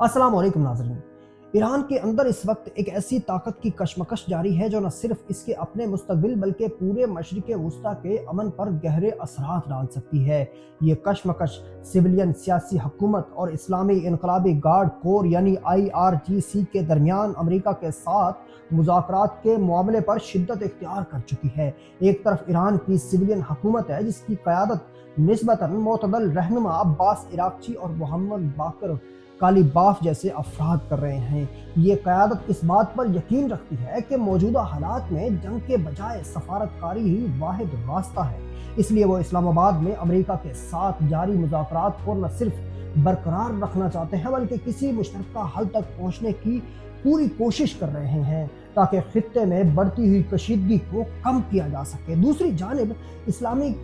अस्सलाम वालेकुम नाज़रीन। ईरान के अंदर इस वक्त एक ऐसी ताकत की कशमकश जारी है जो न सिर्फ इसके अपने मुस्तकबिल बल्कि पूरे मशरिक़ वुस्ता के अमन पर गहरे असरात डाल सकती है। ये कशमकश सिविलियन सियासी हुकूमत और इस्लामी इनकलाबी गार्ड कोर यानी IRGC के दरमियान अमेरिका के साथ मुज़ाकरात के मामले पर शिद्दत इख्तियार कर चुकी है। एक तरफ ईरान की सिविलियन हुकूमत है जिसकी क़यादत निस्बतन मोतदल रहनुमा अब्बास इराक़ची और मोहम्मद बाकर कालीबाफ जैसे अफराद कर रहे हैं। ये क़यादत इस बात पर यकीन रखती है कि मौजूदा हालात में जंग के बजाय सफारतकारी ही वाहिद रास्ता है। इसलिए वो इस्लामाबाद में अमेरिका के साथ जारी मुज़ाकरात को न सिर्फ बरकरार रखना चाहते हैं बल्कि किसी मुश्तरका हल तक पहुँचने की पूरी कोशिश कर रहे हैं ताकि खित्ते में बढ़ती हुई कशीदगी को कम किया जा सके। दूसरी जानिब इस्लामी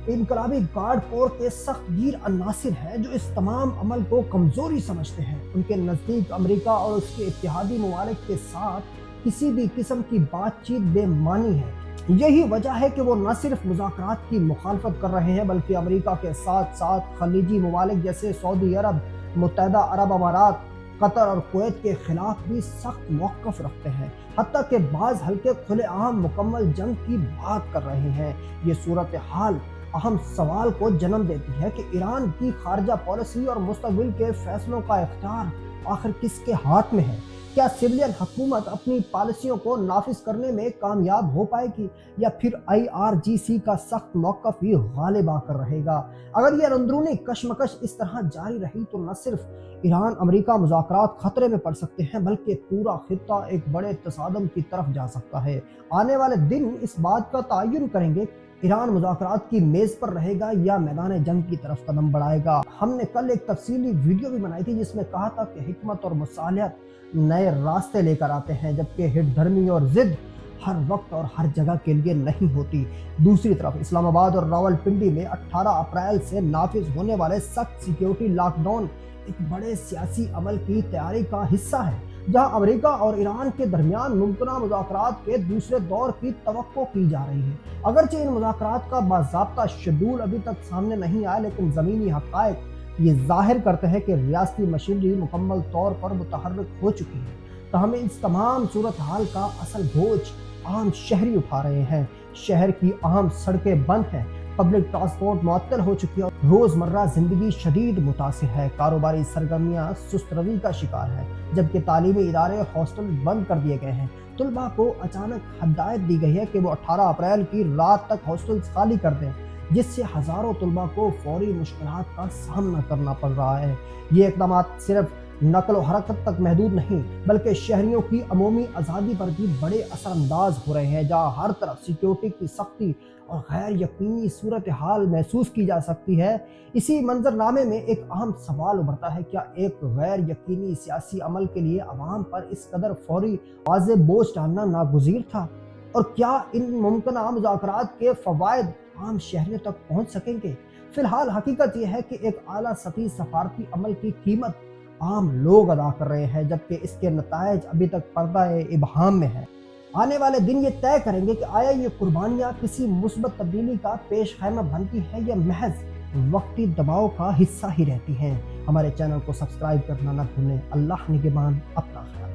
इनकलाबी गार्ड कोर के सख्त गिर अन्नासिर हैं जो इस तमाम अमल को कमजोरी समझते हैं। उनके नज़दीक अमेरिका और उसके इत्तेहादी ममालिक के साथ किसी भी किस्म की बातचीत बेमानी है। यही वजह है कि वो न सिर्फ मुज़ाकरात की मुखालफत कर रहे हैं बल्कि अमेरिका के साथ साथ खलीजी ममालिक जैसे सऊदी अरब, मुत्तहदा अरब अमारात, कतर और कुवैत के खिलाफ भी सख्त मौक़िफ़ रखते हैं। हत्ता के बाज़ हल्के खुलेआम मुकम्मल जंग की बात कर रहे हैं। ये सूरत हाल अहम सवाल को जन्म देती है कि ईरान की खारजा पॉलिसी और मुस्तकबिल के फैसलों का इख्तियार आखिर किसके हाथ में है। क्या सिविलियन हुकूमत अपनी पॉलिसियों को नाफिज करने में कामयाब हो पाएगी या फिर IRGC का सख्त मौक़िफ़ ही गालिब आकर रहेगा। अगर यह अंदरूनी कशमकश इस तरह जारी रही तो न सिर्फ ईरान अमेरिका मुज़ाकरात खतरे में पड़ सकते हैं बल्कि पूरा खित्ता एक बड़े तसादम की तरफ जा सकता है। आने वाले दिन इस बात का तयन करेंगे ईरान मुज़ाकरात की मेज़ पर रहेगा या मैदान जंग की तरफ कदम बढ़ाएगा। हमने कल एक तफसीली वीडियो भी बनाई थी जिसमें कहा था कि हिकमत और मुसालहत नए रास्ते लेकर आते हैं जबकि हिटधर्मी और जिद हर वक्त और हर जगह के लिए नहीं होती। दूसरी तरफ इस्लामाबाद और रावलपिंडी में 18 अप्रैल से नाफिज होने वाले सख्त सिक्योरिटी लॉकडाउन एक बड़े सियासी अमल की तैयारी का हिस्सा है जहां अमेरिका और ईरान के दरमियान मुमकिना मुज़ाकरात के दूसरे दौर की तवक्को की जा रही है। अगरचे इन मुज़ाकरात का बाज़ाब्ता शेड्यूल अभी तक सामने नहीं आया लेकिन ज़मीनी हक़ाइक़ ये ज़ाहिर करते हैं कि रियासती मशीनरी मुकम्मल तौर पर मुतहर्रिक हो चुकी है। तो हमें इस तमाम सूरत हाल का असल बोझ आम शहरी उठा रहे हैं। शहर की अहम सड़कें बंद हैं, पब्लिक ट्रांसपोर्ट मुअत्तल हो चुकी है, रोज़मर्रा ज़िंदगी शदीद मुतासिर है, कारोबारी सरगर्मियाँ सुस्त रवी का शिकार है जबकि तालीमी इदारे और हॉस्टल बंद कर दिए गए हैं। तुलबा को अचानक हदायत दी गई है कि वो 18 अप्रैल की रात तक हॉस्टल्स खाली कर दें जिससे हज़ारों तुलबा को फौरी मुश्किलात का सामना करना पड़ रहा है। ये इक़दाम सिर्फ नकल व हरकत तक महदूद नहीं बल्कि शहरियों की अमूमी आज़ादी पर भी बड़े असरअंदाज हो रहे हैं जहाँ हर तरफ सिक्योरिटी की सख्ती और गैर यकीनी सूरत हाल महसूस की जा सकती है। इसी मंजरनामे में एक अहम सवाल उभरता है, क्या एक गैर यकीनी सियासी अमल के लिए अवाम पर इस कदर फौरी वाज़ेह बोझ डालना नागुज़ीर था और क्या इन मुमकिना मुज़ाकरात के फ़वाइद आम शहरियों तक पहुँच सकेंगे। फ़िलहाल हकीकत यह है कि एक आला सतही सफारती अमल की कीमत आम लोग अदा कर रहे हैं जबकि इसके नतायज अभी तक पर्दा-ए इब्हाम में है। आने वाले दिन ये तय करेंगे कि आया ये कुर्बानियाँ किसी मुस्बत तब्दीली का पेश खैमा बनती है या महज वक्ती दबाव का हिस्सा ही रहती हैं। हमारे चैनल को सब्सक्राइब करना न भूलें। अल्लाह निगहबान, अपना ख्याल।